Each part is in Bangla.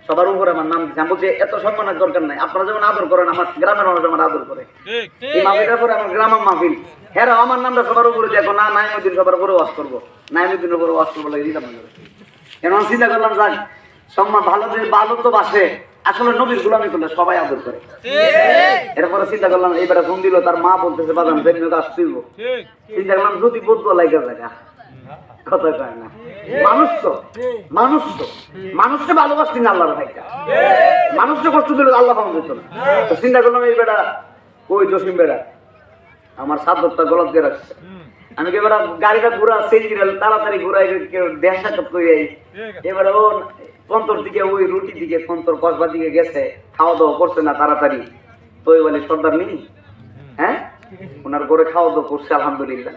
সবার উপরে আমার নাম দিচ্ছে। আমি বলছি এত সম্মানের দরকার নাই, আপনারা যেমন আদর করেন আমার গ্রামের মানুষ আমার আদর করে, এই মাহফিলটার পরে আমার গ্রামের মাহফিল, হ্যাঁ আমার নামটা সবার উপরে দেখো না, নাইমুদ্দিন সবার উপরে ওয়াজ করবো, নাইমুদ্দিনের উপরে ওয়াজ করবো লাগে দিতাম না। কেন চিন্তা করলাম যাক সম্মান ভালো তো বাসে, আসলে নবীর গোলামি করলে সবাই আদর করে। এরপরে চিন্তা করলাম এইবারে ফোন দিল, তার মা বলতেছে বাদাম বেরিয়ে কাজ তুলবো, চিন্তা করলাম যদি বদল লাগে জায়গা কথা কয় না, মানুষকে ভালোবাসতি না আল্লাহর ভাইটা, মানুষকে কষ্ট দিল আল্লাহ পাওয়া যেত না। তো চিন্তা করলাম এই বেটা ওই জসিম বেটা আমার সাতটা গলত দিয়ে রাখছে, আমি এবার গাড়িটা ঘুরা সেঞ্জিরাল তাড়াতাড়ি ঘুরাই দেড় সাক্ষাৎ করে এবারে ও কন্তর দিকে ওই রুটি দিকে কন্তর কসবার দিকে গেছে, খাওয়া দাওয়া করছে না তাড়াতাড়ি, তো ওই বলে সর্দার নেই, হ্যাঁ ওনার ঘরে খাওয়া দাওয়া করছে আলহামদুলিল্লাহ।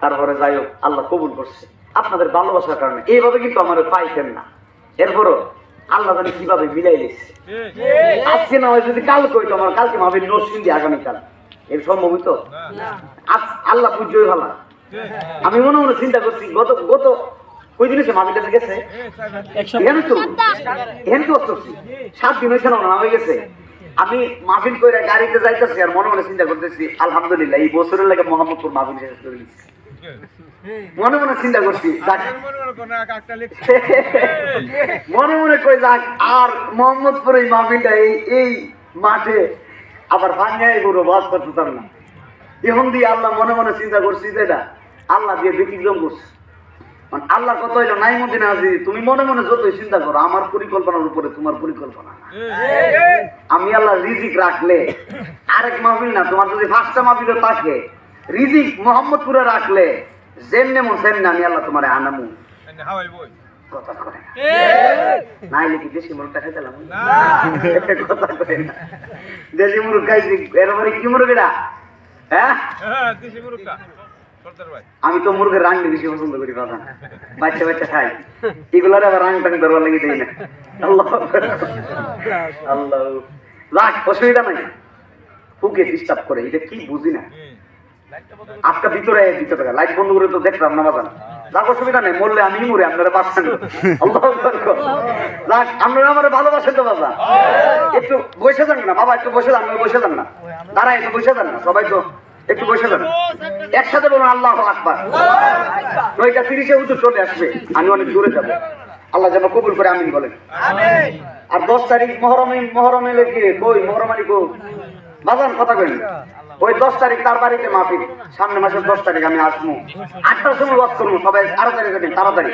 তারপরে যাই হোক আল্লাহ কবুল করছে আপনাদের ভালোবাসার কারণে, এইভাবে কিন্তু আমার পাইতেন না। এরপরও আল্লাহ জানি কিভাবে মিলাই দিচ্ছে, আজকে না হয় যদি কাল কইতো আমার কালকে ভাবি নসিন দিয়ে আগামীকাল এর সম্ভব হইতো, আল্লাহ বুঝই ভালো। আমি মনে মনে চিন্তা করছি গত কই দিন মাহফিলটা গেছে এখানে তো 7 দিন হয়েছে না হয়ে গেছে। আমি মাহফিল করে গাড়িতে যাইতেছি আর মনে মনে চিন্তা করতেছি আলহামদুলিল্লাহ এই বছরের লাগে মোহাম্মদপুর মাহফিল শেষ করে দিচ্ছি, মনে মনে চিন্তা করছি মনে মনে কই যাক আর মোহাম্মদপুর এই মাহফিলটা এই মাঠে আবার ভাঙাই পুরো বাস করতাম না। এখন দিয়ে আল্লাহ মনে মনে চিন্তা করছি যেটা আল্লাহ দিয়ে ব্যতিক্রম করছে, মানে আল্লাহ কত হইলো নাইমুদ্দিন আজিজ তুমি মনে মনে যতই চিন্তা করো আমার পরিকল্পনার উপরে তোমার পরিকল্পনা না। আমি আল্লাহ রিজিক রাখলে আরেক মাহফিল না, তোমার যদি 5টা মাহফিলে থাকে রিজিক মোহাম্মদপুরে রাখলে যেমনে মন সেমনে আমি আল্লাহ তোমার আনামু কথা করে নাইলে কি দেশি মুরগটা খাইতাম কথা করে না, দেশি মুরগ খাইছি এরপরে কি মুরগিরা, হ্যাঁ আমি তো মুরগের রাং বেশি পছন্দ করি, বাবা বাচ্চা খাই এগুলার আবার রাং টাং ধরবার লেগে দেয় না। আল্লাহ আল্লাহ লাখ অসুবিধা নাই, ওকে ডিস্টার্ব করে এটা কি বুঝি না, আপনার ভিতরে লাইট বন্ধ করে তো দেখলাম না বাজান, যাক অসুবিধা নেই, মরলে আমি মরে আপনারা বাঁচান, যাক আপনারা আমার ভালোবাসেন তো বাবা, একটু বসে যান না বাবা, একটু বসে যান না তারা একটু বসে যান না সবাই তো একটু বসে যান, একসাথে বলুন আল্লাহু আকবার, নয়টা 30-এ হুজুর চলে আসবে, আমি অনেক দূরে যাবো, আল্লাহ যেন কবুল করে আমিন বলেন। আর 10 তারিখ মহরমে লেগে কই মহরমানি কই বাজান কথা কই ওই 10 তারিখ তার বাড়িতে মাহফিল, সামনে মাসের 10 তারিখ আমি আসবো, 8টার সময় ওয়াজ করবো, সবাই তাড়াতাড়ি তাড়াতাড়ি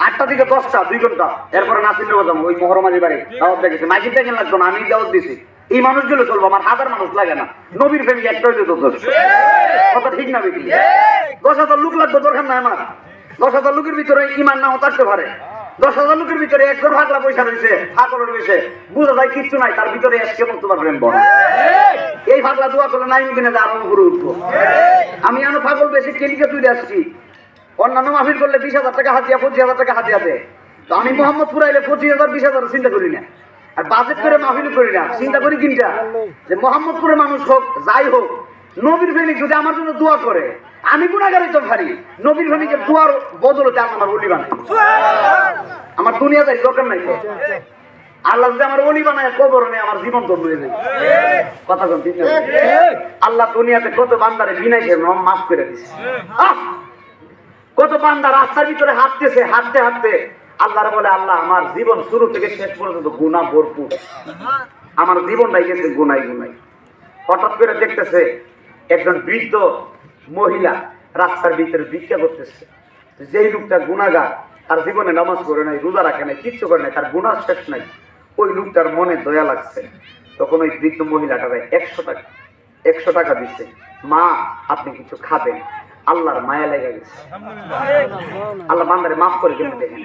8টা থেকে 10টা 2 ঘন্টা, এরপরে নাসির বাজাবো ওই মহরমানির বাড়ি দাওয়াত দেখেছি, মাইকিং টাইকিং লাগতো না, আমি দাওয়াত দিছি, এই মানুষগুলো চলবো, আমার 1000 মানুষ লাগে না, নবীর ফ্যামিলি একটা হইলে তো কথা ঠিক না বেটি, 10,000 লোক লাগতো দরকার নাই আমার, 10,000 লোকের ভিতরে ইমান নাও থাকতে পারে, 10,000 লোকের ভিতরে একজন ফাঁকলা পয়সা রয়েছে ফাঁকলের বেশে বোঝা যায় কিচ্ছু নাই, তার ভিতরে এসকে মতো তোমার প্রেম বল, এই ফাঁকলা দোয়া করলে নাই কিনে আরো ঘুরে উঠবো। আমি আনো ফাঁকল বেশি কেলিকে চলে আসছি, অন্যান্য মাহফিল করলে 20,000 টাকা হাতিয়া 25,000 টাকা হাতিয়া দেয়, তো আমি মোহাম্মদপুর আইলে 25,000 20,000 চিন্তা করি না, আর বাজেট করে মাহফিল করি না, চিন্তা করি কিনটা যে মোহাম্মদপুরের মানুষ হোক যাই হোক নবীর ফ্যামিলি যদি আমার জন্য দোয়া করে আমি গুনাহগার হইতে পারি, নবীর ফ্যামিলিকে দোয়ার বদলতে আমার ওলি বানাই, আমার দুনিয়াদারি দরকার নাই তো, আল্লাহ যদি আমার ওলি বানায় কবর নেই আমার জীবন তো হয়ে যায় কথা কোন ঠিক না, আল্লাহ দুনিয়াতে কত বান্দারে বিনাইছে মাফ করে দিছে, কত বান্দা রাস্তার ভিতরে হাঁটতেছে হাঁটতে হাঁটতে আল্লাহর বলে আল্লাহ আমার জীবন শুরু থেকে শেষ পর্যন্ত গুনাহ ভরপুর, আমার জীবনটাই গেছে গুনাই, হঠাৎ করে দেখতেছে একজন বৃদ্ধ মহিলা রাস্তার ভিতরে ভিক্ষা করতেছে, যেই লোকটা গুনাহগার তার জীবনে নামাজ পড়ে নাই রোজা রাখে নাই কিচ্ছু করে নাই, তার গুনাহ শেষ নাই, ওই লোকটার মনে দয়া লাগছে, তখন ওই বৃদ্ধ মহিলাটা 100 টাকা দিচ্ছে, মা আপনি কিছু খাবেন, আল্লাহর মায়া লেগে গেছে, আল্লাহ বান্দারে মাফ করে দিলেন। দেখেন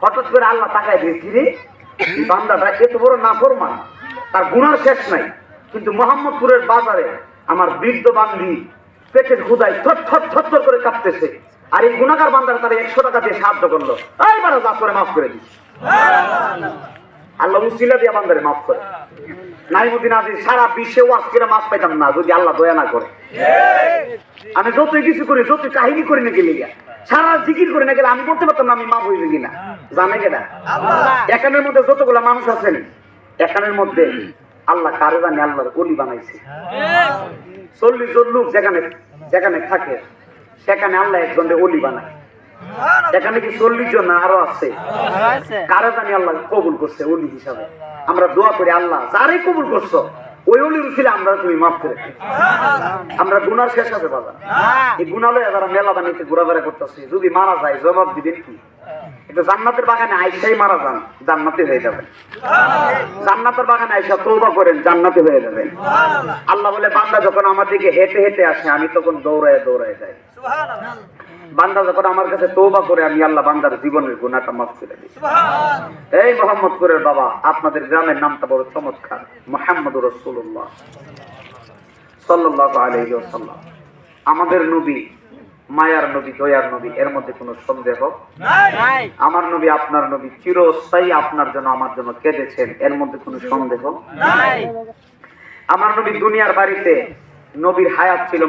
হঠাৎ করে আল্লাহ তাকায় দিয়েছি রে বান্দাটা এত বড় নাফরমান, তার গুনার শেষ নাই, কিন্তু মোহাম্মদপুরের বাজারে আমার বৃদ্ধ বান্ধবী পেটের ক্ষুধায় থর করে কাঁপতেছে, আর এই গুনাহগার বান্দার তারা 100 টাকা দিয়ে সাহায্য করলো, এইবারে যা করে মাফ করে দিচ্ছে, আল্লাহ উসিলা দিয়ে বান্দারে মাফ করে। নাইমুদ্দিন আজিজ সারা বিশ্বে ওয়াজ করে মাফ পাইতাম না যদি আল্লাহ দয়া না করে, আমি যতই কিছু করি যতই কাহিনী করি না গেলে সারা জিকির করে না গেলে আমি বলতে পারতাম না আমি মাফ হয়েছে কিনা, জানে কেনা? এখানের মধ্যে যতগুলা মানুষ আছেন এখানের মধ্যে আল্লাহ কারে জানে আল্লাহর ওলি বানাইছে। 40 জন লোক যেখানে যেখানে থাকে সেখানে আল্লাহ একজনের ওলি বানায়। এখানে কি 40 জন না আরো আছে? কারে জানি আল্লাহ কবুল করছে ওলি হিসাবে। আমরা দোয়া করি আল্লাহ যারে কবুল করছো ওই ওলির উসিলে আমরা তুমি মাফ করে দিও। আমরা গুনার শেষ আছে বাবা, এই গুনাহ লয়ে যারা মেলা বানাইতে ঘোরাফেরা করতেছে যদি মারা যায় জবাব দিবেন কি? এটা জান্নাতের বাগানে আইসাই মারা যান, জান্নাতে হয়ে যাবেন। জান্নাতের বাগানে আইসা তওবা করেন, জান্নাতে হয়ে যাবেন। আল্লাহ বলে বান্দা যখন আমার দিকে হেঁটে হেঁটে আসে আমি তখন দৌড়ায় দৌড়ায় যাই। বান্দা যখন আমার কাছে তওবা করে আমি আল্লাহ বান্দার জীবনের গুনাহটা মাফ করে দিই। এই মোহাম্মদপুরের বাবা, আপনাদের গ্রামের নামটা বড় চমৎকার, মুহাম্মদুর রাসূলুল্লাহ সাল্লাল্লাহু আলাইহি ওয়াসাল্লাম। আমাদের নবী মায়ার নবী, দয়ার নবী, এর মধ্যে কোনো সন্দেহ নাই। আমার নবী আপনার নবী চিরস্থায়ী আপনার জন্য আমার জন্য কেঁদেছেন, এর মধ্যে কোনো সন্দেহ নাই। আমার নবী দুনিয়ার বাড়িতে নবীর হায়াত ছিল